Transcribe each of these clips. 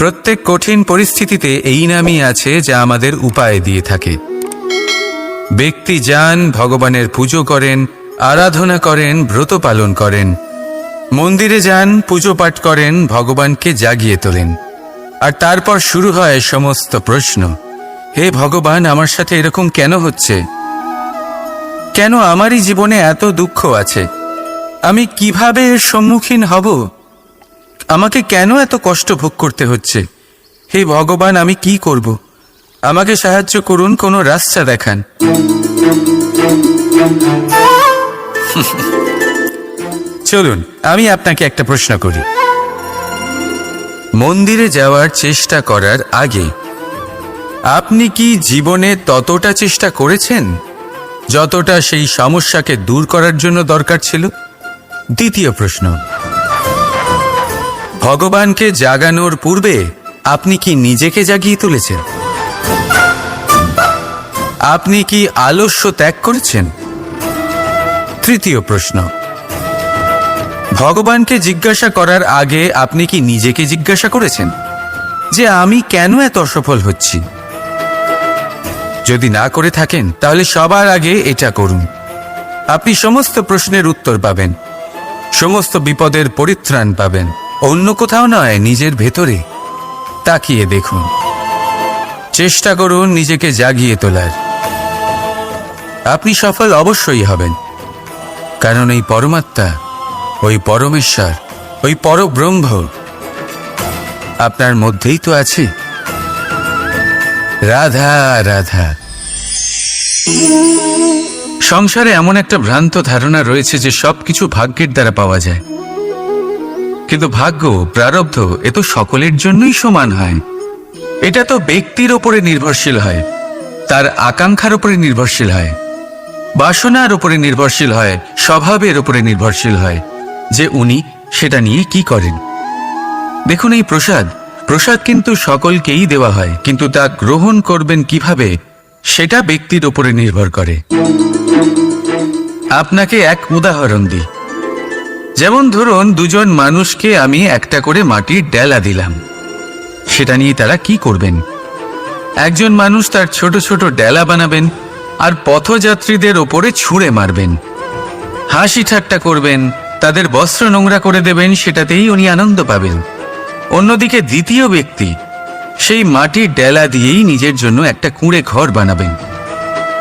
প্রত্যেক কঠিন পরিস্থিতিতে এই নামই আছে যা আমাদের উপায় দিয়ে থাকে। ব্যক্তি যান, ভগবানের পুজো করেন, আরাধনা করেন, ব্রত পালন করেন, মন্দিরে যান, পুজো পাঠ করেন, ভগবানকে জাগিয়ে তোলেন। আর তারপর শুরু হয় সমস্ত প্রশ্ন। হে ভগবান, আমার সাথে এরকম কেন হচ্ছে? কেন আমারই জীবনে এত দুঃখ আছে? আমি কিভাবে এর সম্মুখীন হব? আমাকে কেন এত কষ্ট ভোগ করতে হচ্ছে? হে ভগবান, আমি কি করব? আমাকে সাহায্য করুন, কোনো রাস্তা দেখান। চলুন আমি আপনাকে একটা প্রশ্ন করি। মন্দিরে যাওয়ার চেষ্টা করার আগে আপনি কি জীবনে ততটা চেষ্টা করেছেন যতটা সেই সমস্যাকে দূর করার জন্য দরকার ছিল? দ্বিতীয় প্রশ্ন, ভগবানকে জাগানোর পূর্বে আপনি কি নিজেকে জাগিয়ে তুলেছেন? আপনি কি আলস্য ত্যাগ করেছেন? তৃতীয় প্রশ্ন, ভগবানকে জিজ্ঞাসা করার আগে আপনি কি নিজেকে জিজ্ঞাসা করেছেন যে আমি কেন এত অসফল হচ্ছি? যদি না করে থাকেন তাহলে সবার আগে এটা করুন। আপনি সমস্ত প্রশ্নের উত্তর পাবেন, সমস্ত বিপদের পরিত্রাণ পাবেন। অন্য কোথাও নয়, নিজের ভেতরে তাকিয়ে দেখুন। চেষ্টা করুন নিজেকে জাগিয়ে তোলার। আপনি সফল অবশ্যই হবেন, কারণ এই পরমাত্মা, ওই পরমেশ্বর, ওই পরব্রহ্ম আপনার মধ্যেই তো আছে। রাধা রাধা। সংসারে এমন একটা ভ্রান্ত ধারণা রয়েছে যে সবকিছু ভাগ্যের দ্বারা পাওয়া যায়, কিন্তু ভাগ্য, প্রারব্ধ এ তো সকলের জন্যই সমান হয়। এটা তো ব্যক্তির ওপরে নির্ভরশীল হয়, তার আকাঙ্ক্ষার উপরে নির্ভরশীল হয়, বাসনার উপরে নির্ভরশীল হয়, স্বভাবের উপরে নির্ভরশীল হয় যে উনি সেটা নিয়ে কি করেন। দেখুন, এই প্রসাদ কিন্তু সকলকেই দেওয়া হয়, কিন্তু তা গ্রহণ করবেন কিভাবে সেটা ব্যক্তির উপরে নির্ভর করে। আপনাকে এক উদাহরণ দিই। যেমন ধরুন, দুজন মানুষকে আমি একটা করে মাটির ডেলা দিলাম, সেটা নিয়ে তারা কি করবেন? একজন মানুষ তার ছোট ছোট ডেলা বানাবেন আর পথযাত্রীদের ওপরে ছুঁড়ে মারবেন, হাসি ঠাট্টা করবেন, তাদের বস্ত্র নোংরা করে দেবেন, সেটাতেই উনি আনন্দ পাবেন। অন্যদিকে দ্বিতীয় ব্যক্তি সেই মাটির ডেলা দিয়েই নিজের জন্য একটা কুঁড়ে ঘর বানাবেন।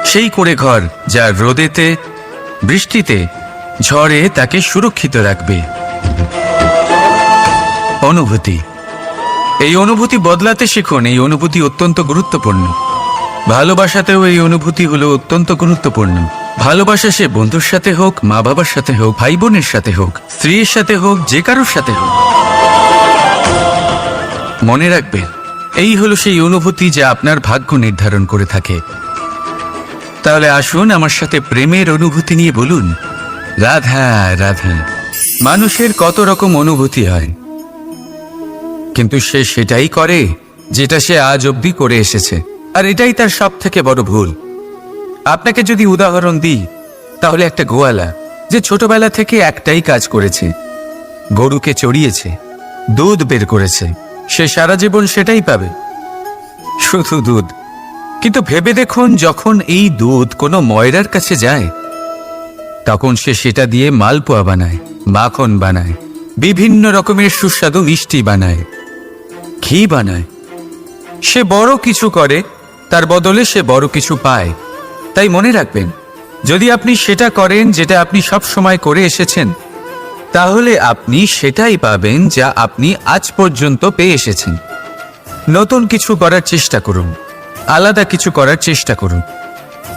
সেই কুঁড়ে ঘর যা রোদেতে, বৃষ্টিতে, ঝড়ে তাকে সুরক্ষিত রাখবে। অনুভূতি, এই অনুভূতি বদলাতে শিখুন। এই অনুভূতি অত্যন্ত গুরুত্বপূর্ণ। ভালোবাসাতেও এই অনুভূতি হলো অত্যন্ত গুরুত্বপূর্ণ। ভালোবাসা সে বন্ধুর সাথে হোক, মা বাবার সাথে হোক, ভাই বোনের সাথে হোক, স্ত্রীর সাথে হোক, যে কারোর সাথে হোক, মনে রাখবেন এই হলো সেই অনুভূতি যা আপনার ভাগ্য নির্ধারণ করে থাকে। তাহলে আসুন আমার সাথে প্রেমের অনুভূতি নিয়ে বলুন, রাধা রাধা। মানুষের কত রকম অনুভূতি হয়, কিন্তু সে সেটাই করে যেটা সে আজ অবধি করে এসেছে, আর এটাই তার সব থেকে বড় ভুল। আপনাকে যদি উদাহরণ দিই, তাহলে একটা গোয়ালা যে ছোটবেলা থেকে একটাই কাজ করেছে, গরুকে চড়িয়েছে, দুধ বের করেছে, সে সারা জীবন সেটাই পাবে, শুধু দুধ। কিন্তু ভেবে দেখুন, যখন এই দুধ কোনো ময়রার কাছে যায়, তখন সে সেটা দিয়ে মালপোয়া বানায়, মাখন বানায়, বিভিন্ন রকমের সুস্বাদু মিষ্টি বানায়, ঘি বানায়। সে বড় কিছু করে, তার বদলে সে বড় কিছু পায়। তাই মনে রাখবেন, যদি আপনি সেটা করেন যেটা আপনি সব সময় করে এসেছেন, তাহলে আপনি সেটাই পাবেন যা আপনি আজ পর্যন্ত পেয়ে এসেছেন। নতুন কিছু করার চেষ্টা করুন, আলাদা কিছু করার চেষ্টা করুন,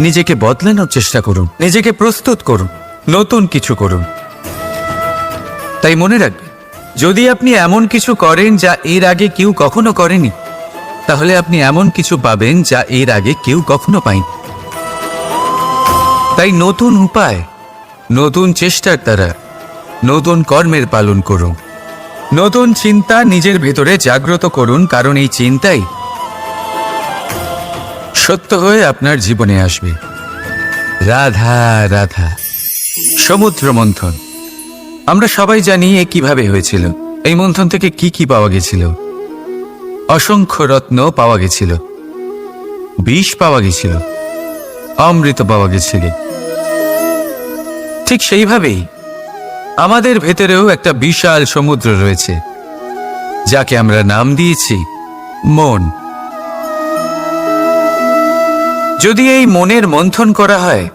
নিজেকে বদলানোর চেষ্টা করুন, নিজেকে প্রস্তুত করুন, নতুন কিছু করুন। তাই মনে রাখবেন, যদি আপনি এমন কিছু করেন যা এর আগে কেউ কখনো করেনি, তাহলে আপনি এমন কিছু পাবেন যা এর আগে কেউ কখনো পায়নি। তাই নতুন উপায়, নতুন চেষ্টার দ্বারা নতুন কর্মের পালন করুন। নতুন চিন্তা নিজের ভেতরে জাগ্রত করুন, কারণ এই চিন্তাই সত্য হয়ে আপনার জীবনে আসবে। রাধা রাধা। সমুদ্র মন্থন, আমরা সবাই জানি এ কিভাবে হয়েছিল, এই মন্থন থেকে কি কি পাওয়া গেছিল। অসংখ্য রত্ন পাওয়া গেছিল, বিষ পাওয়া গেছিল, অমৃত পাওয়া গেছিল। ঠিক সেইভাবেই আমাদের ভেতরেও একটা বিশাল সমুদ্র রয়েছে, যাকে আমরা নাম দিয়েছি মন। যদি এই মনের মন্থন করা হয়,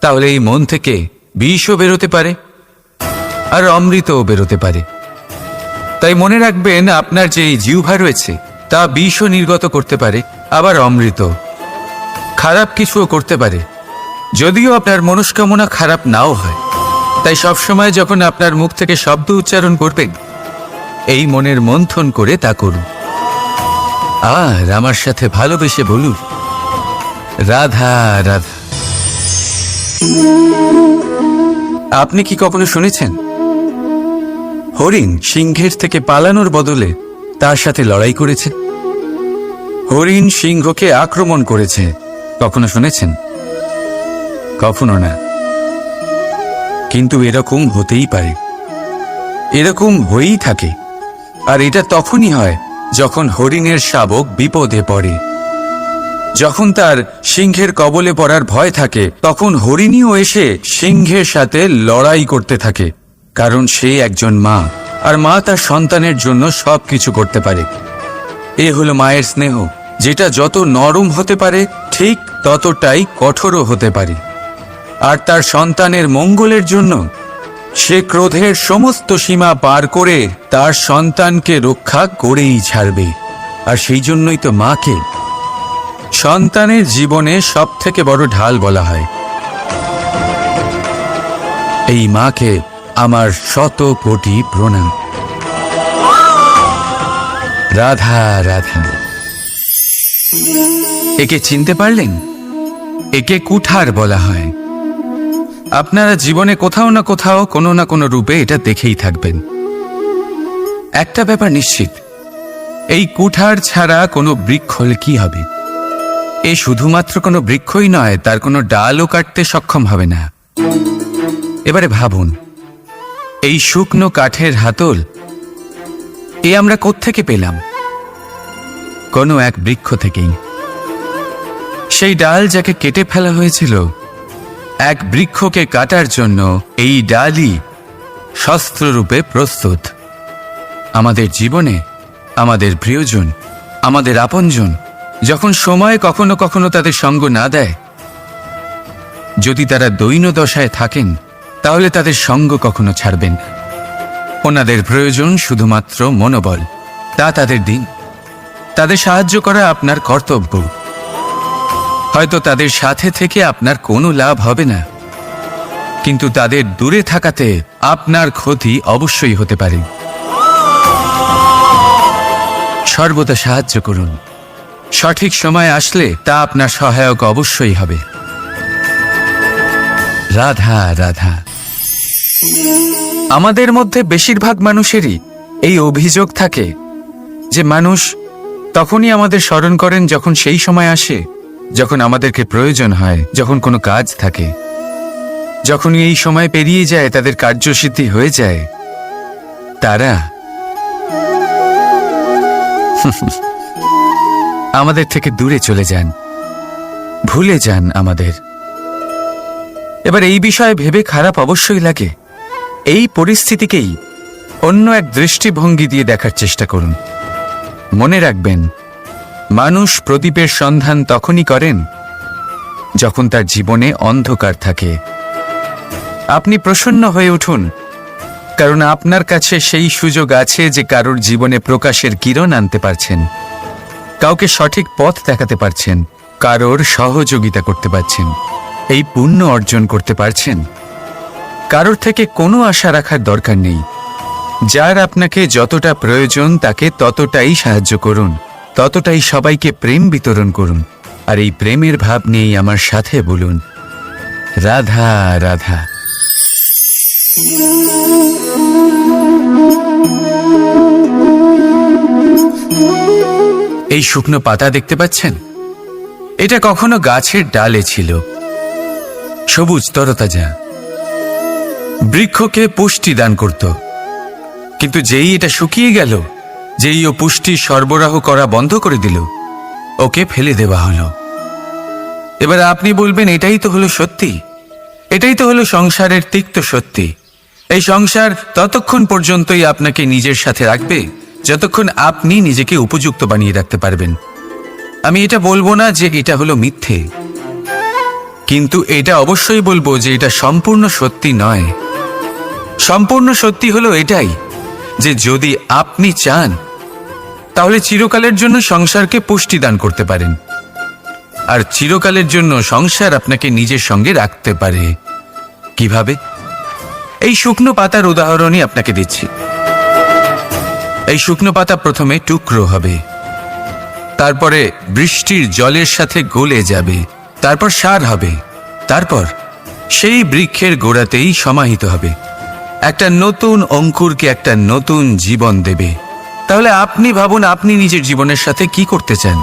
তাহলে এই মন থেকে বিষও বেরোতে পারে আর অমৃতও বেরোতে পারে। তাই মনে রাখবেন, আপনার যে এই জিহ্বা রয়েছে তা বিষও নির্গত করতে পারে, আবার অমৃত। খারাপ কিছুও করতে পারে, যদিও আপনার মনস্কামনা খারাপ নাও হয়। তাই সবসময় যখন আপনার মুখ থেকে শব্দ উচ্চারণ করবেন, এই মনের মন্থন করে তা করুন। আর আমার সাথে ভালোবেসে বলুন, রাধা রাধা। আপনি কি কখনো শুনেছেন হরিণ সিংহের থেকে পালানোর বদলে তার সাথে লড়াই করেছে? হরিণ সিংহকে আক্রমণ করেছে, কখনো শুনেছেন? কখনো না। কিন্তু এরকম হতেই পারে, এরকম হয়েই থাকে। আর এটা তখনই হয় যখন হরিণের শাবক বিপদে পড়ে। যখন তার সিংহের কবলে পড়ার ভয় থাকে, তখন হরিণীও এসে সিংহের সাথে লড়াই করতে থাকে। কারণ সে একজন মা, আর মা তার সন্তানের জন্য সবকিছু করতে পারে। এ হলো মায়ের স্নেহ, যেটা যত নরম হতে পারে ঠিক ততটাই কঠোরও হতে পারে। আর তার সন্তানের মঙ্গলের জন্য সে ক্রোধের সমস্ত সীমা পার করে তার সন্তানকে রক্ষা করেই ছাড়বে। আর সেই জন্যই তো মাকে সন্তানের জীবনে সবথেকে বড় ঢাল বলা হয়। এই মাকে আমার শত কোটি প্রণাম। রাধা রাধা। একে চিনতে পারলেন? একে কুঠার বলা হয়। আপনারা জীবনে কোথাও না কোথাও কোনো না কোনো রূপে এটা দেখেই থাকবেন। একটা ব্যাপার নিশ্চিত, এই কুঠার ছাড়া কোনো বৃক্ষ হলে কি হবে? এ শুধুমাত্র কোনো বৃক্ষই নয়, তার কোনো ডালও কাটতে সক্ষম হবে না। এবারে ভাবুন, এই শুকনো কাঠের হাতল এ আমরা কোত্থেকে পেলাম? কোনো এক বৃক্ষ থেকেই। সেই ডাল যাকে কেটে ফেলা হয়েছিল, এক বৃক্ষকে কাটার জন্য এই ডালই শস্ত্ররূপে প্রস্তুত। আমাদের জীবনে আমাদের প্রিয়জন, আমাদের আপনজন যখন সময় কখনো কখনো তাদের সঙ্গ না দেয়, যদি তারা দৈন্য দশায় থাকেন, তাহলে তাদের সঙ্গ কখনো ছাড়বেন না। ওনাদের প্রয়োজন শুধুমাত্র মনোবল। তা তাদের দিন। তাদের সাহায্য করা আপনার কর্তব্য। হয়তো তাদের সাথে থেকে আপনার কোনো লাভ হবে না, কিন্তু তাদের দূরে থাকাতে আপনার ক্ষতি অবশ্যই হতে পারে। সর্বদা সাহায্য করুন। সঠিক সময় আসলে তা আপনার সহায়ক অবশ্যই হবে। রাধা রাধা। আমাদের মধ্যে বেশিরভাগ মানুষেরই এই অভিযোগ থাকে যে মানুষ তখনই আমাদের স্মরণ করেন যখন সেই সময় আসে যখন আমাদেরকে প্রয়োজন হয়, যখন কোনো কাজ থাকে। যখনই এই সময় পেরিয়ে যায়, তাদের কার্যসিদ্ধি হয়ে যায়, তারা আমাদের থেকে দূরে চলে যান, ভুলে যান আমাদের। এবার এই বিষয়ে ভেবে খারাপ অবশ্যই লাগে। এই পরিস্থিতিকেই অন্য এক দৃষ্টিভঙ্গি দিয়ে দেখার চেষ্টা করুন। মনে রাখবেন, মানুষ প্রদীপের সন্ধান তখনই করেন যখন তার জীবনে অন্ধকার থাকে। আপনি প্রসন্ন হয়ে উঠুন, কারণ আপনার কাছে সেই সুযোগ আছে যে কারোর জীবনে প্রকাশের কিরণ আনতে পারছেন, কাউকে সঠিক পথ দেখাতে পারছেন, কারোর সহযোগিতা করতে পারছেন, এই পুণ্য অর্জন করতে পারছেন। কারোর থেকে কোনো আশা রাখার দরকার নেই। যার আপনাকে যতটা প্রয়োজন তাকে ততটাই সাহায্য করুন, ততটাই সবাইকে প্রেম বিতরণ করুন। আর এই প্রেমের ভাব নিয়েই আমার সাথে বলুন, রাধা রাধা। এই শুকনো পাতা দেখতে পাচ্ছেন? এটা কখনো গাছের ডালে ছিল, সবুজ তরতাজা, বৃক্ষকে পুষ্টি দান করত। কিন্তু যেই এটা শুকিয়ে গেল, যেই ও পুষ্টি সরবরাহ করা বন্ধ করে দিল, ওকে ফেলে দেওয়া হলো। এবার আপনি বলবেন, এটাই তো হলো সত্যি, এটাই তো হলো সংসারের তিক্ত সত্যি। এই সংসার ততক্ষণ পর্যন্তই আপনাকে নিজের সাথে রাখবে যতক্ষণ আপনি নিজেকে উপযুক্ত বানিয়ে রাখতে পারবেন। আমি এটা বলবো না যে এটা হলো মিথ্যে, কিন্তু এটা অবশ্যই বলবো যে এটা সম্পূর্ণ সত্যি নয়। সম্পূর্ণ সত্যি হলো এটাই যে যদি আপনি চান তাহলে চিরকালের জন্য সংসারকে পুষ্টি দান করতে পারেন, আর চিরকালের জন্য সংসার আপনাকে নিজের সঙ্গে রাখতে পারে। কিভাবে? এই শুকনো পাতার উদাহরণই আপনাকে দিচ্ছি। এই শুকনো পাতা প্রথমে টুকরো হবে, তারপরে বৃষ্টির জলের সাথে গলে যাবে, তারপর সার হবে, তারপর সেই বৃক্ষের গোড়াতেই সমাহিত হবে, একটা নতুন অঙ্কুরকে একটা নতুন জীবন দেবে। তাহলে আপনি ভাবুন, আপনি নিজের জীবনের সাথে কি করতে চান?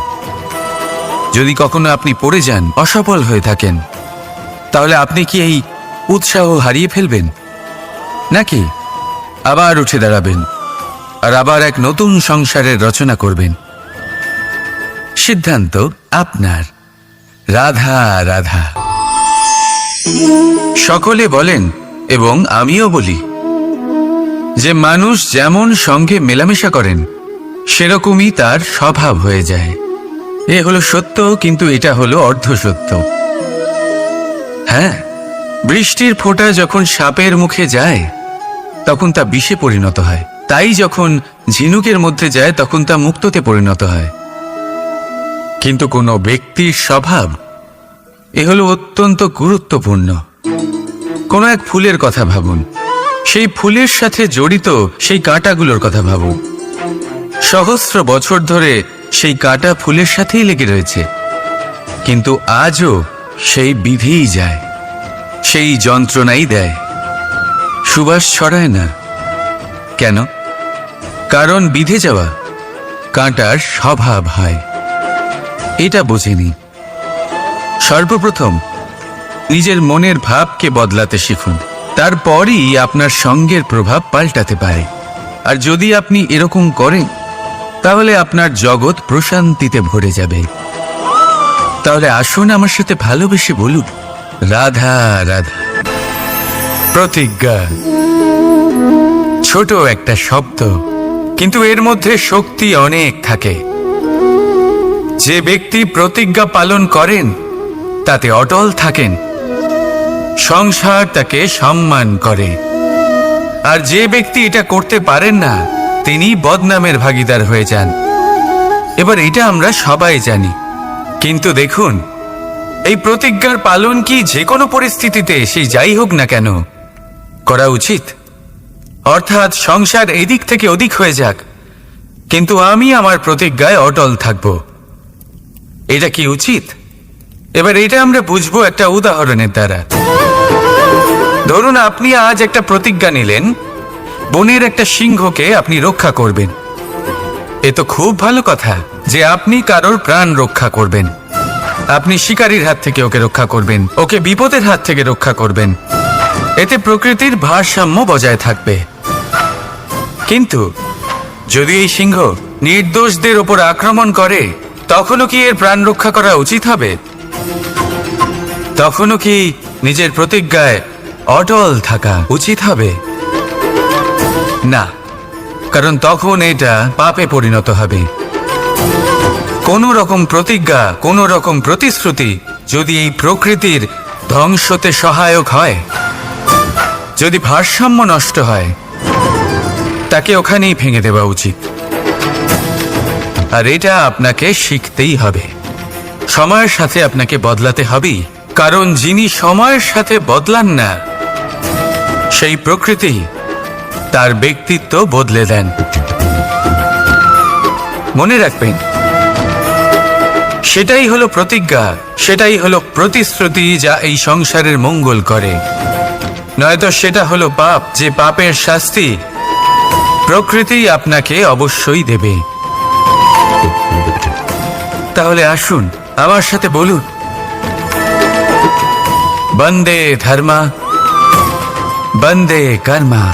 যদি কখনো আপনি পড়ে যান, অসফল হয়ে থাকেন, তাহলে আপনি কি এই উৎসাহ হারিয়ে ফেলবেন, নাকি আবার উঠে দাঁড়াবেন আর আবার এক নতুন সংসারের রচনা করবেন? সিদ্ধান্ত আপনার। রাধা রাধা। সকলে বলেন এবং আমিও বলি যে মানুষ যেমন সঙ্গে মেলামেশা করেন সেরকমই তার স্বভাব হয়ে যায়। এ হলো সত্য, কিন্তু এটা হলো অর্ধ সত্য। হ্যাঁ, বৃষ্টির ফোঁটা যখন সাপের মুখে যায় তখন তা বিষে পরিণত হয়, তাই যখন ঝিনুকের মধ্যে যায় তখন তা মুক্ততে পরিণত হয়। কিন্তু কোনো ব্যক্তির স্বভাব এ হলো অত্যন্ত গুরুত্বপূর্ণ। কোনো এক ফুলের কথা ভাবুন, সেই ফুলের সাথে জড়িত সেই কাঁটাগুলোর কথা ভাবুন। সহস্র বছর ধরে সেই কাঁটা ফুলের সাথেই লেগে রয়েছে, কিন্তু আজও সেই বিধেই যায়, সেই যন্ত্রণাই দেয়, সুবাস ছড়ায় না। কেন? কারণ বিধে যাওয়া কাঁটার স্বভাব হয়। এটা বোঝেনি। সর্বপ্রথম নিজের মনের ভাবকে বদলাতে শিখুন, তারপরই আপনার সঙ্গের প্রভাব পাল্টাতে পারে। আর যদি আপনি এরকম করেন তাহলে আপনার জগৎ প্রশান্তিতে ভরে যাবে। তাহলে আসুন আমার সাথে ভালোবেসে বলুন, রাধা রাধা। প্রতিজ্ঞা ছোট একটা শব্দ, কিন্তু এর মধ্যে শক্তি অনেক থাকে। যে ব্যক্তি প্রতিজ্ঞা পালন করেন তাতে অটল থাকেন, সংসার তাকে সম্মান করে। আর যে ব্যক্তি এটা করতে পারেন না তিনি বদনামের ভাগীদার হয়ে যান। এবার এটা আমরা সবাই জানি, কিন্তু দেখুন, এই প্রতিজ্ঞার পালন কি যে কোনো পরিস্থিতিতে সেই যাই হোক না কেন করা উচিত? অর্থাৎ সংসার এদিক থেকে ওদিক হয়ে যাক, কিন্তু আমি আমার প্রতিজ্ঞায় অটল থাকব, এটা কি উচিত? এবার এটা আমরা বুঝবো একটা উদাহরণের দ্বারা। ধরুন আপনি আজ একটা প্রতিজ্ঞা নিলেন, বনের একটা সিংহকে আপনি রক্ষা করবেন। এ তো খুব ভালো কথা যে আপনি কারোর প্রাণ রক্ষা করবেন। আপনি শিকারীর হাত থেকে ওকে রক্ষা করবেন, ওকে বিপদের হাত থেকে রক্ষা করবেন। এতে প্রকৃতির ভারসাম্য বজায় থাকবে। কিন্তু যদি এই সিংহ নির্দোষদের ওপর আক্রমণ করে, তখনও কি এর প্রাণ রক্ষা করা উচিত হবে? তখনও কি নিজের প্রতিজ্ঞায় অটল থাকা উচিত হবে? না, কারণ তখন এটা পাপে পরিণত হবে। কোনো রকম প্রতিজ্ঞা, কোনো রকম প্রতিশ্রুতি যদি এই প্রকৃতির ধ্বংসতে সহায়ক হয়, যদি ভারসাম্য নষ্ট হয়, তাকে ওখানেই ভেঙে দেওয়া উচিত। আর এটা আপনাকে শিখতেই হবে, সময়ের সাথে আপনাকে বদলাতে হবেই। কারণ যিনি সময়ের সাথে বদলান না সেই প্রকৃতি তার ব্যক্তিত্ব বদলে দেন। মনে রাখবেন, সেটাই হলো প্রতিজ্ঞা, সেটাই হলো প্রতিশ্রুতি যা এই সংসারের মঙ্গল করে। নয়তো সেটা হলো পাপ, যে পাপের শাস্তি প্রকৃতি আপনাকে অবশ্যই দেবে। তাহলে আসুন আমার সাথে বলুন, বন্দে ধর্মা, বন্দে কর্মা,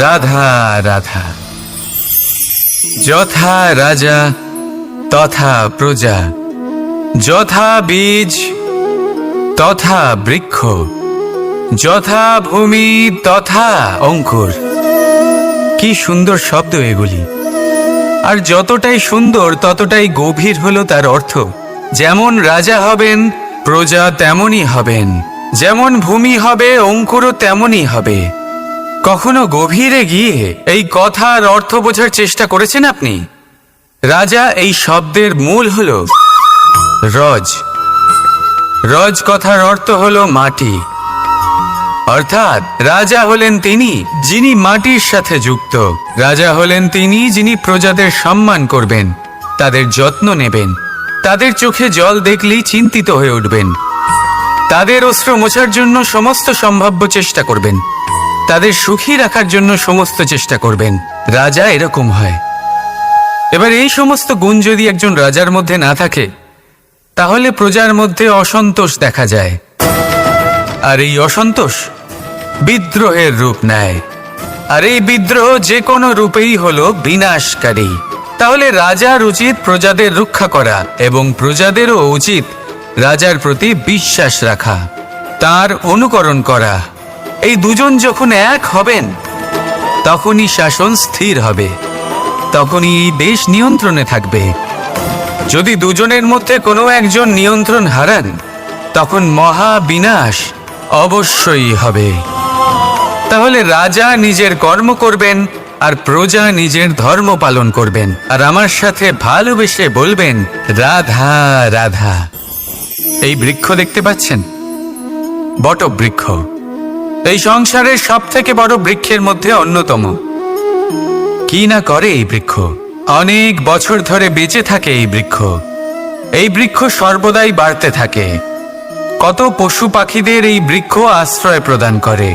রাধা রাধা। যথা রাজা তথা প্রজা, যথা বীজ তথা বৃক্ষ, যথা ভূমি তথা অঙ্কুর। কি সুন্দর শব্দ এগুলি! আর যতটাই সুন্দর ততটাই গভীর হলো তার অর্থ। যেমন রাজা হবেন, প্রজা তেমনই হবেন। যেমন ভূমি হবে, অঙ্কুরও তেমনই হবে। কখনো গভীরে গিয়ে এই কথার অর্থ বোঝার চেষ্টা করেছেন আপনি? রাজা এই শব্দের মূল হলো রজ। রজ কথার অর্থ হলো মাটি। অর্থাৎ রাজা হলেন তিনি যিনি মাটির সাথে যুক্ত। রাজা হলেন তিনি যিনি প্রজাদের সম্মান করবেন, তাদের যত্ন নেবেন, তাদের চোখে জল দেখলেই চিন্তিত হয়ে উঠবেন, তাদের অশ্রু মোছার জন্য সমস্ত সম্ভাব্য চেষ্টা করবেন, তাদের সুখী রাখার জন্য সমস্ত চেষ্টা করবেন। রাজা এরকম হয়। এবার এই সমস্ত গুণ যদি একজন রাজার মধ্যে না থাকে, তাহলে প্রজার মধ্যে অসন্তোষ দেখা যায়। আর এই অসন্তোষ বিদ্রোহের রূপ নেয়। আর এই বিদ্রোহ যে কোনো রূপেই হলো বিনাশকারী। তাহলে রাজার উচিত প্রজাদের রক্ষা করা, এবং প্রজাদেরও উচিত রাজার প্রতি বিশ্বাস রাখা, তার অনুকরণ করা। এই দুজন যখন এক হবেন, তখনই শাসন স্থির হবে, তখনই এই দেশ নিয়ন্ত্রণে থাকবে। যদি দুজনের মধ্যে কোনো একজন নিয়ন্ত্রণ হারান, তখন মহা বিনাশ অবশ্যই হবে। তাহলে রাজা নিজের কর্ম করবেন আর প্রজা নিজের ধর্ম পালন করবেন, আর আমার সাথে ভালোবেসে বলবেন রাধা রাধা। এই বৃক্ষ দেখতে পাচ্ছেন? বটবৃক্ষ। এই সংসারের সব থেকে বড় বৃক্ষের মধ্যে অন্যতম। কি না করে এই বৃক্ষ! অনেক বছর ধরে বেঁচে থাকে এই বৃক্ষ। এই বৃক্ষ সর্বদাই বাড়তে থাকে। কত পশু পাখিদের এই বৃক্ষ আশ্রয় প্রদান করে।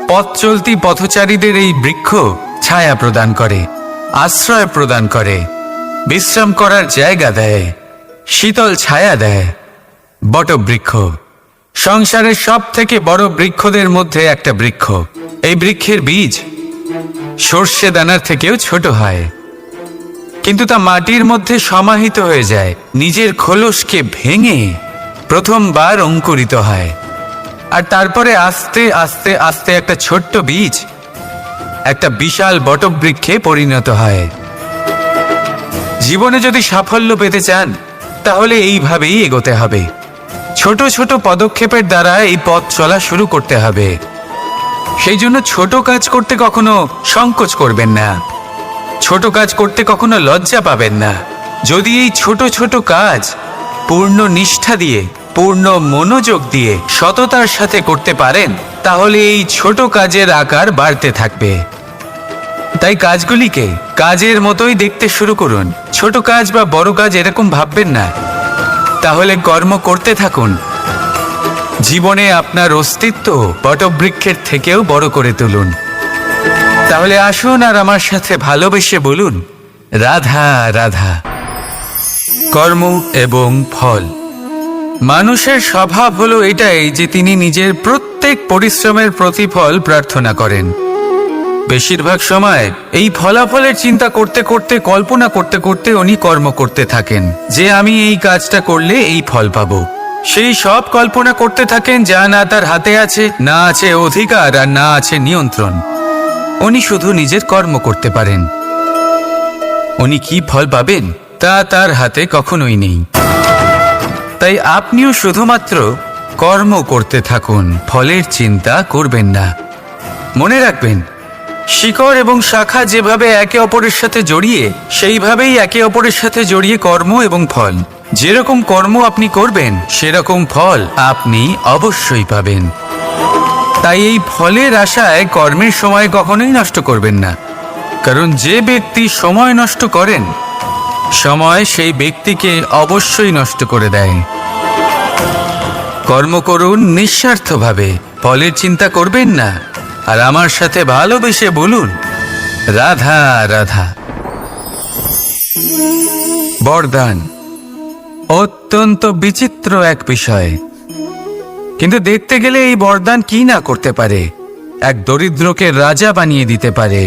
পথ চলতি পথচারীদের এই বৃক্ষ ছায়া প্রদান করে, আশ্রয় প্রদান করে, বিশ্রাম করার জায়গা দেয়, শীতল ছায়া দেয়। বটবৃক্ষ সংসারের সব থেকে বড় বৃক্ষদের মধ্যে একটা বৃক্ষ। এই বৃক্ষের বীজ সর্ষে দানার থেকেও ছোট হয়, কিন্তু তা মাটির মধ্যে সমাহিত হয়ে যায়, নিজের খোলসকে ভেঙে প্রথমবার অঙ্কুরিত হয়। আর তারপরে আস্তে আস্তে আস্তে একটা ছোট্ট বীজ একটা বিশাল বটবৃক্ষে পরিণত হয়। জীবনে যদি সাফল্য পেতে চান, তাহলে এইভাবেই এগোতে হবে। ছোট ছোট পদক্ষেপের দ্বারা এই পথ চলা শুরু করতে হবে। সেই জন্য ছোট কাজ করতে কখনো সংকোচ করবেন না, ছোট কাজ করতে কখনো লজ্জা পাবেন না। যদি এই ছোট ছোট কাজ পূর্ণ নিষ্ঠা দিয়ে, পূর্ণ মনোযোগ দিয়ে, সততার সাথে করতে পারেন, তাহলে এই ছোট কাজের আকার বাড়তে থাকবে। তাই কাজগুলিকে কাজের মতোই দেখতে শুরু করুন। ছোট কাজ বা বড় কাজ এরকম ভাববেন না। তাহলে কর্ম করতে থাকুন। জীবনে আপনার অস্তিত্ব বটবৃক্ষের থেকেও বড় করে তুলুন। তাহলে আসুন আর আমার সাথে ভালোবেসে বলুন রাধা রাধা। কর্ম এবং ফল। মানুষের স্বভাব হলো এটাই যে তিনি নিজের প্রত্যেক পরিশ্রমের প্রতিফল প্রার্থনা করেন। বেশিরভাগ সময় এই ফলাফলের চিন্তা করতে করতে, কল্পনা করতে করতে উনি কর্ম করতে থাকেন যে আমি এই কাজটা করলে এই ফল পাবো। সেই সব কল্পনা করতে থাকেন যা না তার হাতে আছে, না আছে অধিকার, আর না আছে নিয়ন্ত্রণ। উনি শুধু নিজের কর্ম করতে পারেন। উনি কি ফল পাবেন তা তার হাতে কখনোই নেই। তাই আপনিও শুধুমাত্র কর্ম করতে থাকুন, ফলের চিন্তা করবেন না। মনে রাখবেন, শিকড় এবং শাখা যেভাবে একে অপরের সাথে জড়িয়ে, সেইভাবেই একে অপরের সাথে জড়িয়ে কর্ম এবং ফল। যেরকম কর্ম আপনি করবেন, সেরকম ফল আপনি অবশ্যই পাবেন। তাই এই ফলের আশায় কর্মের সময় কখনোই নষ্ট করবেন না, কারণ যে ব্যক্তি সময় নষ্ট করেন, সময় সেই ব্যক্তিকে অবশ্যই নষ্ট করে দেয়। কর্ম করুন নিঃস্বার্থভাবে, ফলের চিন্তা করবেন না, আর আমার সাথে ভালোবেসে বলুন রাধা রাধা। বরদান অত্যন্ত বিচিত্র এক বিষয়, কিন্তু দেখতে গেলে এই বরদান কি না করতে পারে। এক দরিদ্রকে রাজা বানিয়ে দিতে পারে,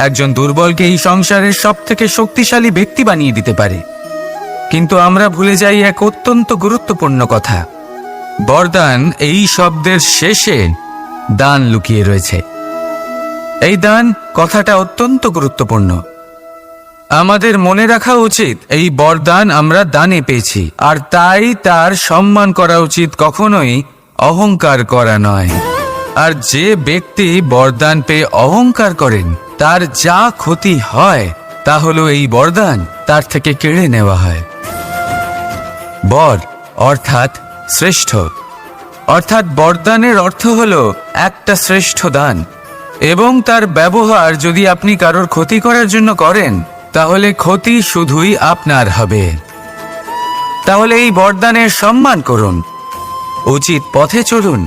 একজন দুর্বলকে এই সংসারের সব থেকে শক্তিশালী ব্যক্তি বানিয়ে দিতে পারে। কিন্তু আমরা ভুলে যাই এক অত্যন্ত গুরুত্বপূর্ণ কথা। বরদান এই শব্দের শেষে দান লুকিয়ে রয়েছে। এই দান কথাটা অত্যন্ত গুরুত্বপূর্ণ। আমাদের মনে রাখা উচিত এই বরদান আমরা দানে পেয়েছি, আর তাই তার সম্মান করা উচিত, কখনোই অহংকার করা নয়। আর যে ব্যক্তি বরদান পেয়ে অহংকার করেন তার যা ক্ষতি হয় তা হলো এই বরদান তার থেকে কেড়ে নেওয়া হয়। বর অর্থাৎ শ্রেষ্ঠ, অর্থাৎ বরদানের অর্থ হলো একটা শ্রেষ্ঠ দান, এবং তার ব্যবহার যদি আপনি কারোর ক্ষতি করার জন্য করেন তাহলে ক্ষতি শুধুই আপনার হবে। তাহলে এই বরদানের সম্মান করুন, উচিত পথে চলুন,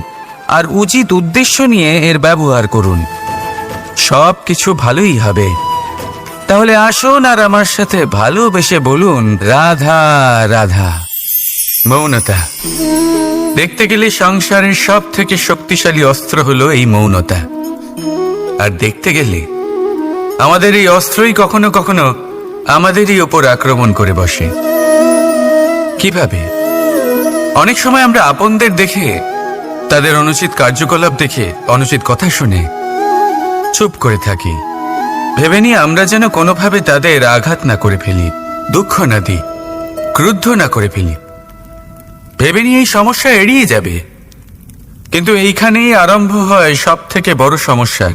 আর উচিত উদ্দেশ্য নিয়ে এর ব্যবহার করুন। সব কিছু ভালোই হবে। তাহলে আসুন আর আমার সাথে ভালোবেসে বলুন, রাধা রাধা। মৌনতা। দেখতে গেলে সংসারের সব থেকে শক্তিশালী অস্ত্র হলো এই মৌনতা। আর দেখতে গেলে আমাদের এই অস্ত্রই কখনো কখনো আমাদেরই ওপর আক্রমণ করে বসে। কিভাবে? অনেক সময় আমরা আপনদের দেখে, তাদের অনুচিত কার্যকলাপ দেখে, অনুচিত কথা শুনে চুপ করে থাকি, ভেবে নিয়ে আমরা যেন কোনোভাবে তাদের আঘাত না করে ফেলি, দুঃখ না দিই, ক্রুদ্ধ না করে ফেলি, ভেবে নিয়ে এই সমস্যা এড়িয়ে যাবে। কিন্তু এইখানেই আরম্ভ হয় সব থেকে বড় সমস্যার।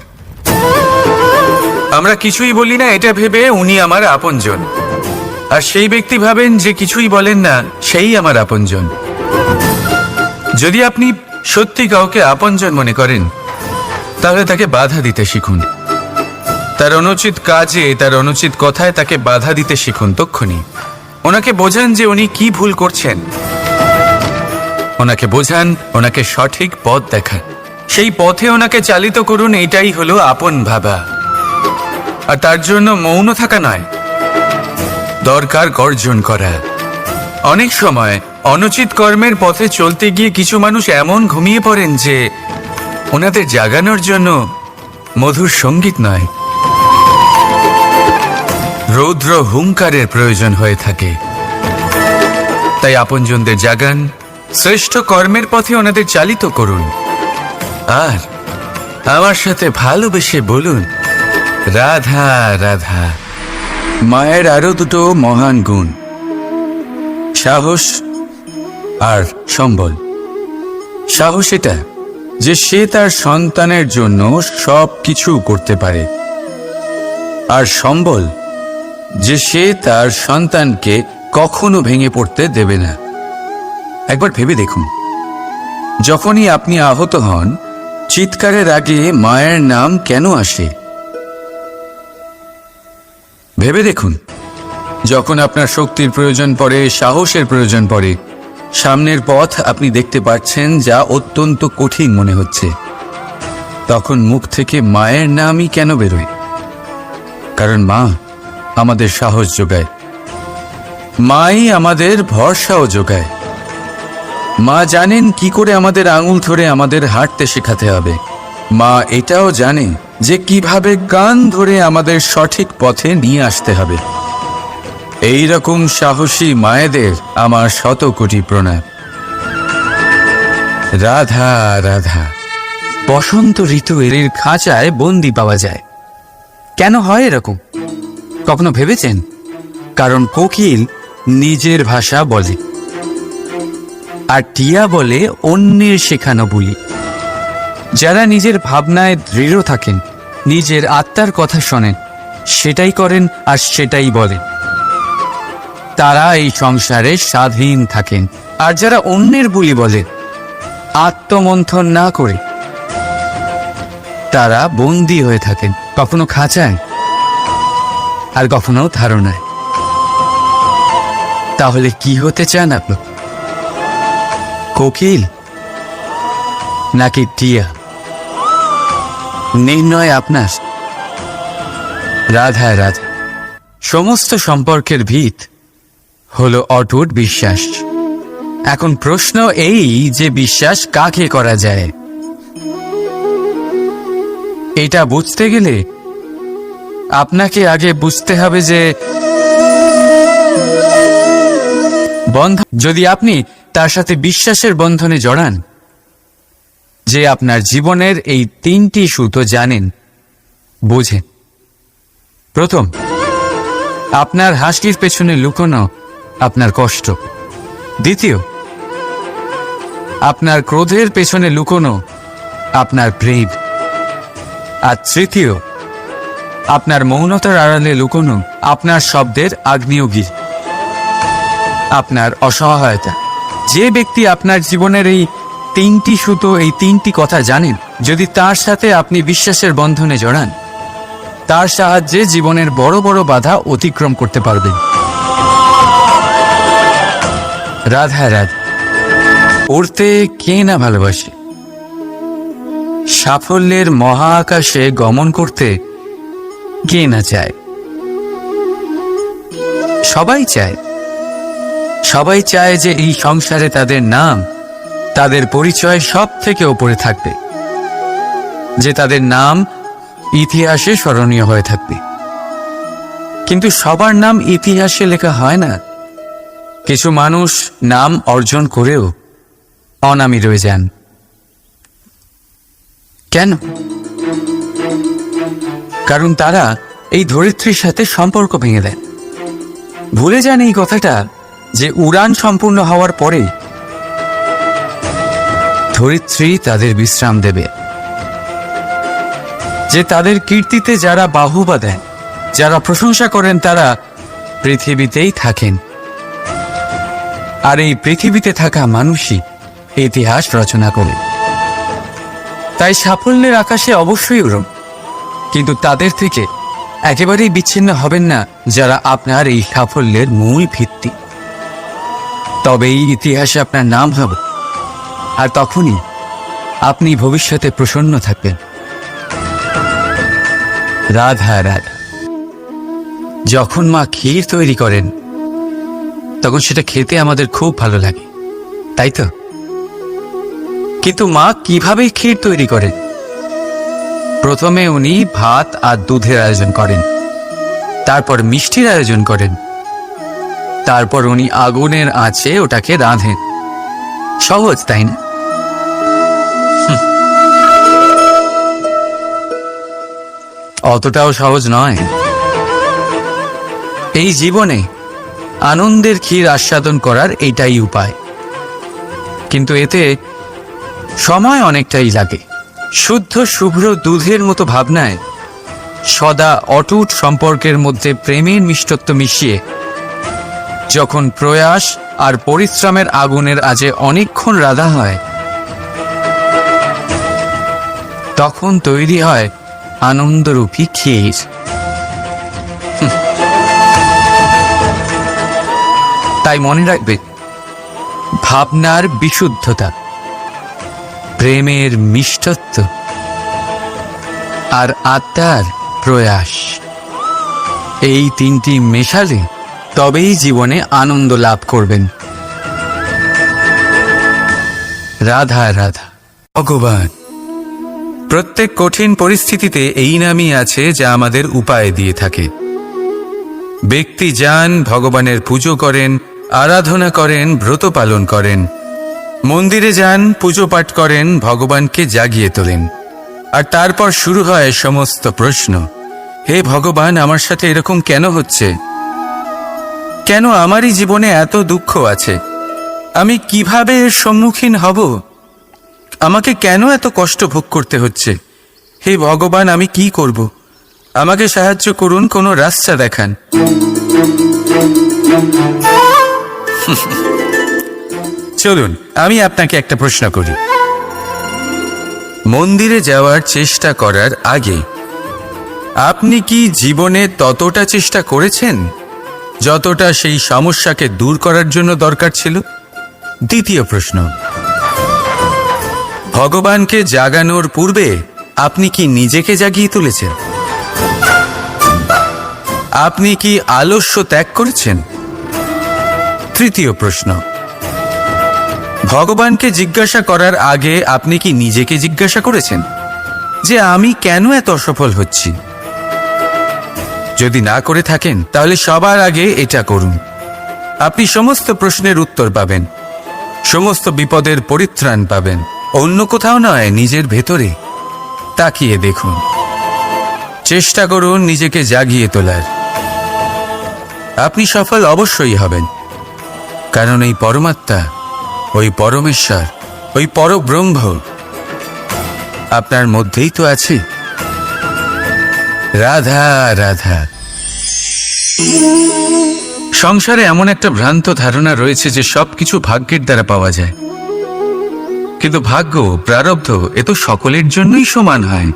আমরা কিছুই বলি না এটা ভেবে উনি আমার আপনজন, আর সেই ব্যক্তি ভাবেন যে কিছুই বলেন না সেই আমার আপনজন। যদি আপনি সত্যি কাউকে আপনজন মনে করেন তাহলে তাকে বাধা দিতে শিখুন। তার অনুচিত কাজে, তার অনুচিত কথায় তাকে বাধা দিতে শিখুন। তক্ষুনি ওনাকে বোঝান যে উনি কি ভুল করছেন, ওনাকে বোঝান, ওনাকে সঠিক পথ দেখান, সেই পথে ওনাকে চালিত করুন। এটাই হলো আপন ভাবা। আর তার জন্য মৌন থাকা নয়, দরকার গর্জন করা। অনেক সময় অনুচিত কর্মের পথে চলতে গিয়ে কিছু মানুষ এমন ঘুমিয়ে পড়েন যে ওনাদের জাগানোর জন্য মধুর সঙ্গীত নয়, রৌদ্র হুঙ্কারের প্রয়োজন হয়ে থাকে। তাই আপনজনদের জাগান, শ্রেষ্ঠ কর্মের পথে ওনাদের চালিত করুন, আর আমার সাথে ভালোবেসে বলুন, রাধা রাধা। মায়ের আরো দুটো মহান গুণ, সাহস আর সম্বল। সাহস এটা যে সে তার সন্তানের জন্য সব কিছু করতে পারে, আর সম্বল যে সে তার সন্তানকে কখনো ভেঙে পড়তে দেবে না। একবার ভেবে দেখুন, যখনই আপনি আহত হন, চিৎকারের আগে মায়ের নাম কেন আসে? ভেবে দেখুন, যখন আপনার শক্তির প্রয়োজন পড়ে, সাহসের প্রয়োজন পড়ে, সামনের পথ আপনি দেখতে পাচ্ছেন যা অত্যন্ত কঠিন মনে হচ্ছে, তখন মুখ থেকে মায়ের নামই কেন বেরোয়? কারণ মা আমাদের সাহস যোগায়, মাই আমাদের ভরসাও যোগায়। মা জানেন কি করে আমাদের আঙুল ধরে আমাদের হাঁটতে শেখাতে হবে। মা এটাও জানে যে কিভাবে কান ধরে আমাদের সঠিক পথে নিয়ে আসতে হবে। এই রকম সাহসী মায়েদের আমার শত কোটি প্রণাম। রাধা রাধা। বসন্ত ঋতু এর খাঁচায় বন্দি পাওয়া যায়। কেন হয় এরকম? কখনো ভেবেছেন? কারণ কোকিল নিজের ভাষা বলে, আর টিয়া বলে অন্যের শেখানো বুলি। যারা নিজের ভাবনায় দৃঢ় থাকেন, নিজের আত্মার কথা শোনেন, সেটাই করেন আর সেটাই বলেন, তারা এই সংসারে স্বাধীন থাকেন। আর যারা অন্যের বুলি বলেন, আত্মমন্থন না করে, তারা বন্দী হয়ে থাকেন, কখনো খাঁচায় আর কখনো ধারণায়। তাহলে কি হতে চান আপনি? কোকিল নাকি টিয়া? নির্ণয় আপনার। রাধা রাধা। সমস্ত সম্পর্কের ভিত হলো অটুট বিশ্বাস। এখন প্রশ্ন এই যে বিশ্বাস কাকে করা যায়? এটা বুঝতে গেলে আপনাকে আগে বুঝতে হবে যে বন্ধন, যদি আপনি তার সাথে বিশ্বাসের বন্ধনে জড়ান, যে আপনার জীবনের এই 3টি সুতো জানেন, বোঝেন। প্রথম, আপনার হাসির পেছনে লুকোনো আপনার কষ্ট। দ্বিতীয়, আপনার ক্রোধের পেছনে লুকোনো আপনার প্রেম। আর তৃতীয়, আপনার মৌনতার আড়ালে লুকোনো আপনার শব্দের আগ্নেয়গিরি, আপনার অসহায়তা। যে ব্যক্তি আপনার জীবনের এই 3টি সুতো, এই 3টি কথা জানেন, যদি তার সাথে আপনি বিশ্বাসের বন্ধনে জড়ান, তার সাহায্যে জীবনের বড় বড় বাধা অতিক্রম করতে পারবেন। রাধা রাধা। উড়তে কে না ভালোবাসে? সাফল্যের মহাকাশে গমন করতে কে না চায়? সবাই চায়। সবাই চায় যে এই সংসারে তাদের নাম, তাদের পরিচয় সব থেকে ওপরে থাকবে, যে তাদের নাম ইতিহাসে স্মরণীয় হয়ে থাকবে। কিন্তু সবার নাম ইতিহাসে লেখা হয় না। কিছু মানুষ নাম অর্জন করেও অনামী রয়ে যান। কেন? কারণ তারা এই ধরিত্রীর সাথে সম্পর্ক ভেঙে দেন। ভুলে যান এই কথাটা, যে উড়ান সম্পূর্ণ হওয়ার পরে ধরিত্রী তাদের বিশ্রাম দেবে, যে তাদের কীর্তিতে যারা বাহুবা দেন, যারা প্রশংসা করেন, তারা পৃথিবীতেই থাকেন। আর এই পৃথিবীতে থাকা মানুষই ইতিহাস রচনা করে। তাই সাফল্যের আকাশে অবশ্যই উড়ুন, কিন্তু তাদের থেকে একেবারেই বিচ্ছিন্ন হবেন না যারা আপনার এই সাফল্যের মূল ভিত্তি। তবেই ইতিহাসে আপনার নাম হবে, আর তখনই আপনি ভবিষ্যতে প্রসন্ন থাকবেন। রাধা রাধা। যখন মা ক্ষীর তৈরি করেন, তখন সেটা খেতে আমাদের খুব ভালো লাগে, তাই তো? কিন্তু মা কিভাবে ক্ষীর তৈরি করেন? প্রথমে উনি ভাত আর দুধের আয়োজন করেন, তারপর মিষ্টির আয়োজন করেন, তারপর উনি আগুনের আঁচে ওটাকে রাঁধেন। সহজ, তাই না? অতটাও সহজ নয়। এই জীবনে আনন্দের ক্ষীর আস্বাদন করার এটাই উপায়, কিন্তু এতে সময় অনেকটাই লাগে। শুদ্ধ শুভ্র দুধের মতো ভাবনায় সদা অটুট সম্পর্কের মধ্যে প্রেমের মিষ্টত্ব মিশিয়ে যখন প্রয়াস আর পরিশ্রমের আগুনের আজে অনেকক্ষণ রাধা হয়, তখন তৈরি হয় আনন্দরূপী ক্ষীর। তাই মনে রাখবে, ভাবনার বিশুদ্ধতা, প্রেমের মিষ্টত্ব আর আত্মার প্রয়াস, এই 3টি মেশালে তবেই জীবনে আনন্দ লাভ করবেন। রাধা রাধা। ভগবান প্রত্যেক কঠিন পরিস্থিতিতে এই নামই আছে যা আমাদের উপায় দিয়ে থাকে। ব্যক্তি যান, ভগবানের পুজো করেন, আরাধনা করেন, ব্রত পালন করেন, মন্দিরে যান, পুজো পাঠ করেন, ভগবানকে জাগিয়ে তোলেন, আর তারপর শুরু হয় সমস্ত প্রশ্ন। হে ভগবান, আমার সাথে এরকম কেন হচ্ছে? কেন আমারই জীবনে এত দুঃখ আছে? আমি কিভাবে এর সম্মুখীন হব? আমাকে কেন এত কষ্ট ভোগ করতে হচ্ছে? হে ভগবান, আমি কি করব? আমাকে সাহায্য করুন, কোনো রাস্তা দেখান। চলুন আমি আপনাকে একটা প্রশ্ন করি। মন্দিরে যাওয়ার চেষ্টা করার আগে আপনি কি জীবনে ততটা চেষ্টা করেছেন যতটা সেই সমস্যাকে দূর করার জন্য দরকার ছিল? দ্বিতীয় প্রশ্ন, ভগবানকে জাগানোর পূর্বে আপনি কি নিজেকে জাগিয়ে তুলেছেন? আপনি কি আলস্য ত্যাগ করেছেন? তৃতীয় প্রশ্ন, ভগবানকে জিজ্ঞাসা করার আগে আপনি কি নিজেকে জিজ্ঞাসা করেছেন যে আমি কেন এত অসফল হচ্ছি? যদি না করে থাকেন তাহলে সবার আগে এটা করুন। আপনি সমস্ত প্রশ্নের উত্তর পাবেন, সমস্ত বিপদের পরিত্রাণ পাবেন। অন্য কোথাও নয়, নিজের ভেতরে তাকিয়ে দেখুন। চেষ্টা করুন নিজেকে জাগিয়ে তোলার। আপনি সফল অবশ্যই হবেন, কারণ এই পরমাত্মা, ওই পরমেশ্বর, ওই পরব্রহ্ম আপনার মধ্যেই তো আছে। রাধা রাধা। সংসারে এমন একটা ভ্রান্ত ধারণা রয়েছে যে সবকিছু ভাগ্যের দ্বারা পাওয়া যায়, কিন্তু ভাগ্য, প্রারব্ধ এ তো সকলের জন্যই সমান হয়।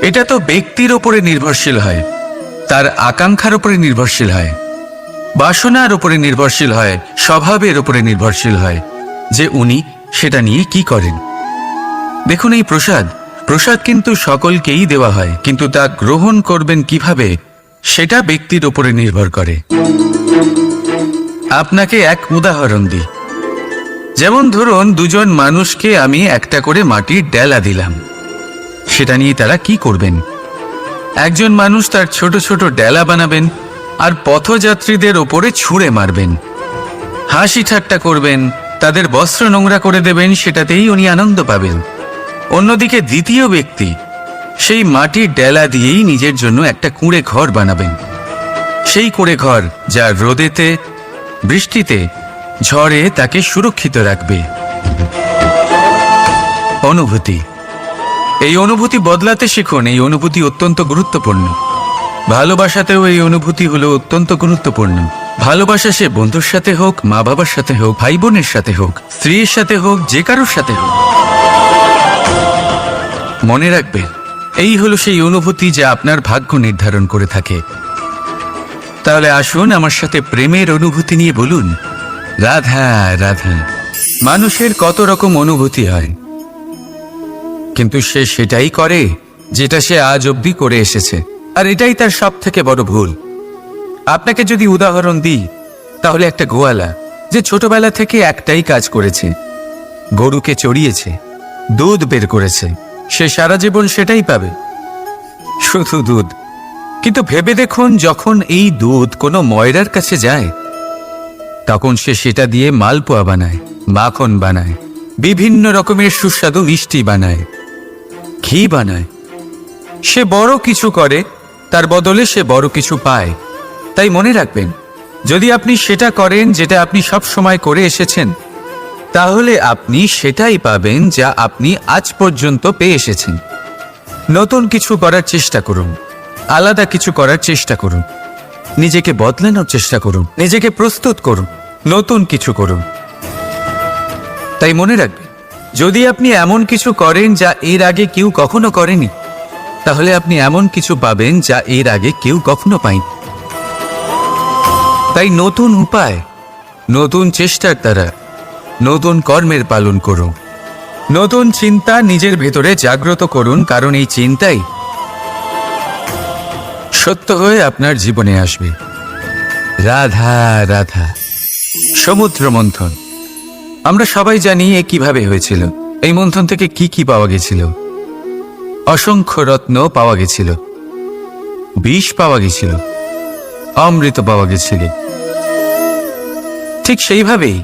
এটা তো ব্যক্তির ওপরে নির্ভরশীল হয়, তার আকাঙ্ক্ষার উপরে নির্ভরশীল হয়, বাসনার উপরে নির্ভরশীল হয়, স্বভাবের উপরে নির্ভরশীল হয় যে উনি সেটা নিয়ে কি করেন। দেখুন, এই প্রসাদ কিন্তু সকলকেই দেওয়া হয়, কিন্তু তা গ্রহণ করবেন কিভাবে সেটা ব্যক্তির উপরে নির্ভর করে। আপনাকে এক উদাহরণ দিই। যেমন ধরুন, দুজন মানুষকে আমি একটা করে মাটির ডেলা দিলাম, সেটা নিয়ে তারা কি করবেন? একজন মানুষ তার ছোট ছোট ডেলা বানাবেন আর পথযাত্রীদের ওপরে ছুঁড়ে মারবেন, হাসি ঠাট্টা করবেন, তাদের বস্ত্র নোংরা করে দেবেন, সেটাতেই উনি আনন্দ পাবেন। অন্যদিকে দ্বিতীয় ব্যক্তি সেই মাটির ডেলা দিয়েই নিজের জন্য একটা কুঁড়ে ঘর বানাবেন। সেই কুঁড়ে ঘর যা রোদেতে, বৃষ্টিতে, ঝড়ে তাকে সুরক্ষিত রাখবে। অনুভূতি, এই অনুভূতি বদলাতে শিখুন। এই অনুভূতি অত্যন্ত গুরুত্বপূর্ণ। ভালোবাসাতেও এই অনুভূতি হলো অত্যন্ত গুরুত্বপূর্ণ। ভালোবাসা সে বন্ধুর সাথে হোক, মা বাবার সাথে হোক, ভাই বোনের সাথে হোক, স্ত্রীর সাথে হোক, যে কারোর সাথে হোক। মনে রাখবেন, এই হলো সেই অনুভূতি যা আপনার ভাগ্য নির্ধারণ করে থাকে। তাহলে আসুন আমার সাথে প্রেমের অনুভূতি নিয়ে বলুন, রাধা রাধা। মানুষের কত রকম অনুভূতি হয়, কিন্তু সে সেটাই করে যেটা সে আজ অবধি করে এসেছে, আর এটাই তার সব থেকে বড় ভুল। আপনাকে যদি উদাহরণ দিই, তাহলে একটা গোয়ালা যে ছোটবেলা থেকে একটাই কাজ করেছে, গরুকে চড়িয়েছে, দুধ বের করেছে, সে সারা জীবন সেটাই পাবে, শুধু দুধ। কিন্তু ভেবে দেখুন, যখন এই দুধ কোনো ময়রার কাছে যায়, তখন সে সেটা দিয়ে মালপোয়া বানায়, মাখন বানায়, বিভিন্ন রকমের সুস্বাদু মিষ্টি বানায়, ঘি বানায়। সে বড় কিছু করে, তার বদলে সে বড় কিছু পায়। তাই মনে রাখবেন, যদি আপনি সেটা করেন যেটা আপনি সব সময় করে এসেছেন, তাহলে আপনি সেটাই পাবেন যা আপনি আজ পর্যন্ত পেয়ে এসেছেন। নতুন কিছু করার চেষ্টা করুন, আলাদা কিছু করার চেষ্টা করুন, নিজেকে বদলানোর চেষ্টা করুন, নিজেকে প্রস্তুত করুন, নতুন কিছু করুন। তাই মনে রাখবেন, যদি আপনি এমন কিছু করেন যা এর আগে কেউ কখনো করেনি, তাহলে আপনি এমন কিছু পাবেন যা এর আগে কেউ কখনো পায়নি। তাই নতুন উপায়, নতুন চেষ্টার দ্বারা নতুন কর্মের পালন করুন। নতুন চিন্তা নিজের ভেতরে জাগ্রত করুন, কারণ এই চিন্তাই সত্য হয়ে আপনার জীবনে আসবে। রাধা রাধা। সমুদ্র মন্থন, আমরা সবাই জানি এ কিভাবে হয়েছিল। এই মন্থন থেকে কি কি পাওয়া গেছিল? অসংখ্য রত্ন পাওয়া গেছিল, বিষ পাওয়া গেছিল, অমৃত পাওয়া গেছিল। ঠিক সেইভাবেই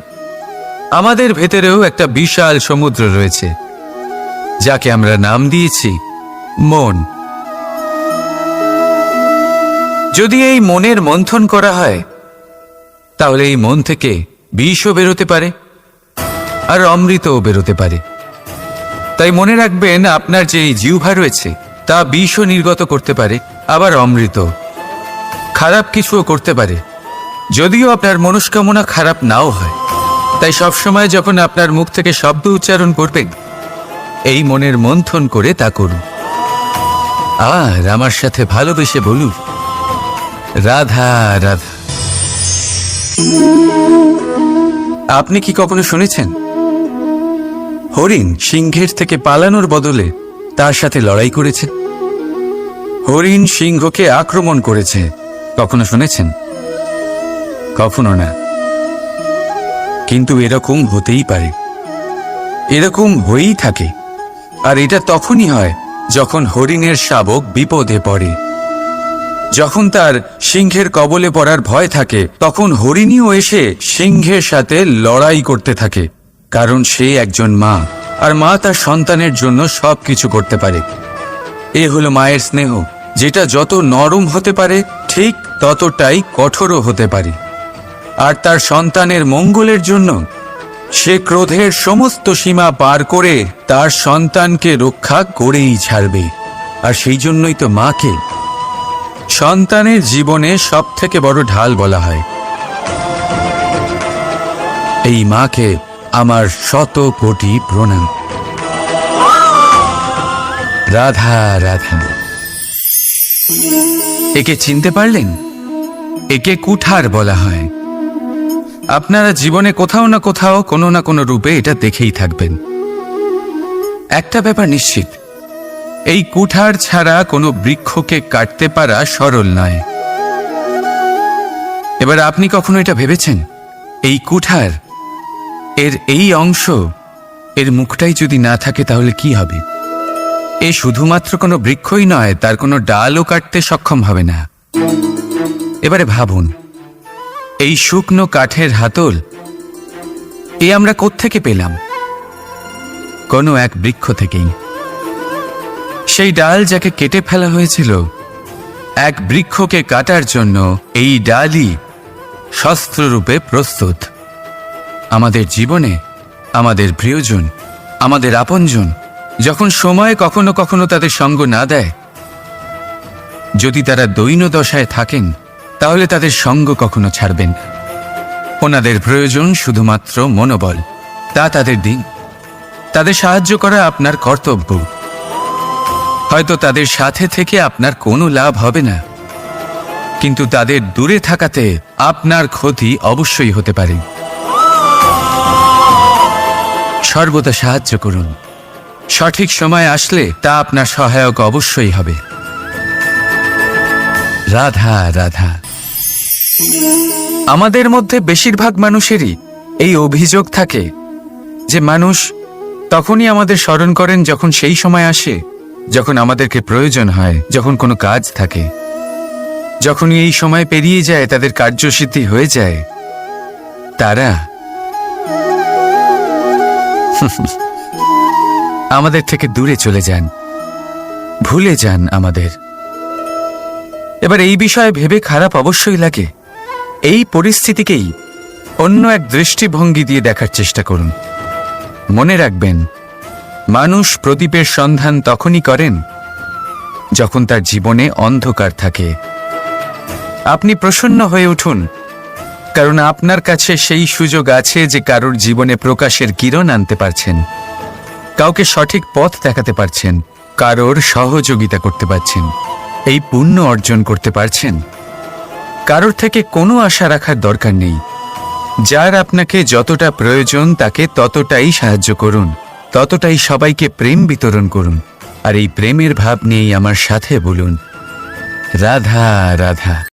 আমাদের ভেতরেও একটা বিশাল সমুদ্র রয়েছে, যাকে আমরা নাম দিয়েছি মন। যদি এই মনের মন্থন করা হয়, তাহলে এই মন থেকে বিষও বেরোতে পারে আর অমৃতও বেরোতে পারে। তাই মনে রাখবেন, আপনার যে জিহ্বা রয়েছে তা বিষও নির্গত করতে পারে, আবার অমৃত। খারাপ কিছুও করতে পারে, যদিও আপনার মনস্কামনা খারাপ নাও হয়। তাই সবসময় যখন আপনার মুখ থেকে শব্দ উচ্চারণ করবেন, এই মনের মন্থন করে তা করুন। আর আমার সাথে ভালোবেসে বলুন, রাধা রাধা। আপনি কি কখনো শুনেছেন হরিণ সিংহের থেকে পালানোর বদলে তার সাথে লড়াই করেছে? হরিণ সিংহকে আক্রমণ করেছে, কখনো শুনেছেন? কখনো না। কিন্তু এরকম হতেই পারে, এরকম হয়েই থাকে। আর এটা তখনই হয় যখন হরিণের শাবক বিপদে পড়ে। যখন তার সিংহের কবলে পড়ার ভয় থাকে তখন হরিণীও এসে সিংহের সাথে লড়াই করতে থাকে, কারণ সে একজন মা, আর মা তার সন্তানের জন্য সবকিছু করতে পারে। এ হলো মায়ের স্নেহ, যেটা যত নরম হতে পারে ঠিক ততটাই কঠোরও হতে পারে। আর তার সন্তানের মঙ্গলের জন্য সে ক্রোধের সমস্ত সীমা পার করে তার সন্তানকে রক্ষা করেই ছাড়বে। আর সেই জন্যই তো মাকে সন্তানের জীবনে সবথেকে বড় ঢাল বলা হয়। এই মাকে আমার শত কোটি প্রণাম। রাধা রাধা। একে চিনতে পারলেন? একে কুঠার বলা হয়। আপনারা জীবনে কোথাও না কোথাও কোনো না কোনো রূপে এটা দেখেই থাকবেন। একটা ব্যাপার নিশ্চিত, এই কুঠার ছাড়া কোনো বৃক্ষকে কাটতে পারা সরল নয়। এবার আপনি কখনো এটা ভেবেছেন, এই কুঠার এর এই অংশ, এর মুখটাই যদি না থাকে তাহলে কি হবে? এ শুধুমাত্র কোনো বৃক্ষই নয়, তার কোনো ডালও কাটতে সক্ষম হবে না। এবারে ভাবুন, এই শুকনো কাঠের হাতল এ আমরা কোত্থেকে পেলাম? কোনো এক বৃক্ষ থেকেই। সেই ডাল যাকে কেটে ফেলা হয়েছিল, এক বৃক্ষকে কাটার জন্য এই ডালই শস্ত্ররূপে প্রস্তুত। আমাদের জীবনে আমাদের প্রিয়জন, আমাদের আপনজন যখন সময় কখনো কখনো তাদের সঙ্গ না দেয়, যদি তারা দৈন্য দশায় থাকেন, তাহলে তাদের সঙ্গ কখনো ছাড়বেন না। ওনাদের প্রয়োজন শুধুমাত্র মনোবল। তা তাদের দিন। তাদের সাহায্য করা আপনার কর্তব্য। হয়তো তাদের সাথে থেকে আপনার কোনো লাভ হবে না, কিন্তু তাদের দূরে থাকাতে আপনার ক্ষতি অবশ্যই হতে পারে। সর্বদা সাহায্য করুন। সঠিক সময় আসলে তা আপনার সহায়ক অবশ্যই হবে। রাধা রাধা। আমাদের মধ্যে বেশিরভাগ মানুষেরই এই অভিযোগ থাকে যে মানুষ তখনই আমাদের স্মরণ করেন যখন সেই সময় আসে যখন আমাদেরকে প্রয়োজন হয়, যখন কোনো কাজ থাকে। যখনই এই সময় পেরিয়ে যায়, তাদের কার্যসিদ্ধি হয়ে যায়, তারা আমাদের থেকে দূরে চলে যান, ভুলে যান আমাদের। এবার এই বিষয়ে ভেবে খারাপ অবশ্যই লাগে। এই পরিস্থিতিকেই অন্য এক দৃষ্টিভঙ্গি দিয়ে দেখার চেষ্টা করুন। মনে রাখবেন, মানুষ প্রদীপের সন্ধান তখনই করেন যখন তার জীবনে অন্ধকার থাকে। আপনি প্রসন্ন হয়ে উঠুন, কারণ আপনার কাছে সেই সুযোগ আছে যে কারোর জীবনে প্রকাশের কিরণ আনতে পারছেন, কাউকে সঠিক পথ দেখাতে পারছেন, কারোর সহযোগিতা করতে পারছেন, এই পুণ্য অর্জন করতে পারছেন। কারোর থেকে কোনো আশা রাখার দরকার নেই। যার আপনাকে যতটা প্রয়োজন তাকে ততটাই সাহায্য করুন, ততটাই সবাইকে প্রেম বিতরণ করুন। আর এই প্রেমের ভাব নিয়েই আমার সাথে বলুন, রাধা রাধা।